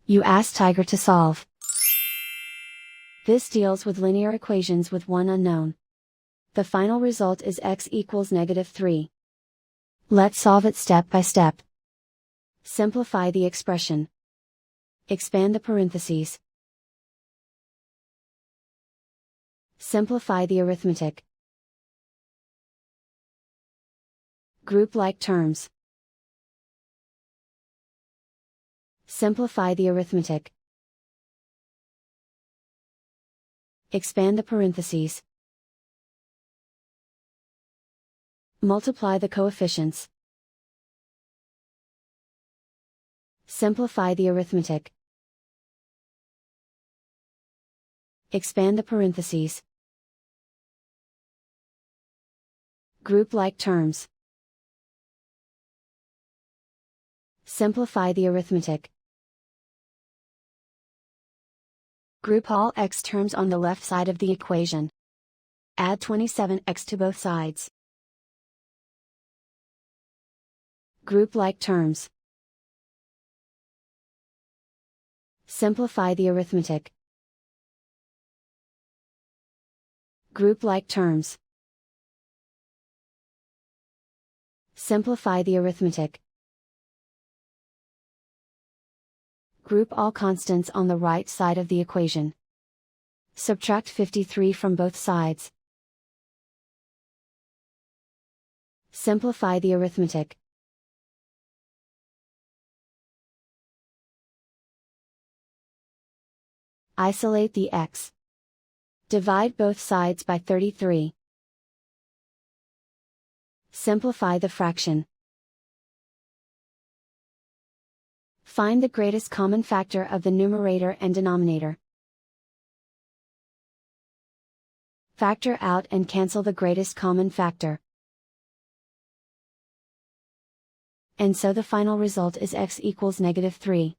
You ask Tiger to solve. This deals with linear equations with one unknown. The final result is x equals -3. Let's solve it step by step. Simplify the expression. Expand the parentheses. Simplify the arithmetic. Group like terms. Simplify the arithmetic. Expand the parentheses. Multiply the coefficients. Simplify the arithmetic. Expand the parentheses. Group like terms. Simplify the arithmetic. Group all x terms on the left side of the equation. Add 27x to both sides. Group like terms. Simplify the arithmetic. Group like terms. Simplify the arithmetic. Group all constants on the right side of the equation. Subtract 53 from both sides. Simplify the arithmetic. Isolate the x. Divide both sides by 33. Simplify the fraction. Find the greatest common factor of the numerator and denominator. Factor out and cancel the greatest common factor. And so the final result is x equals -3.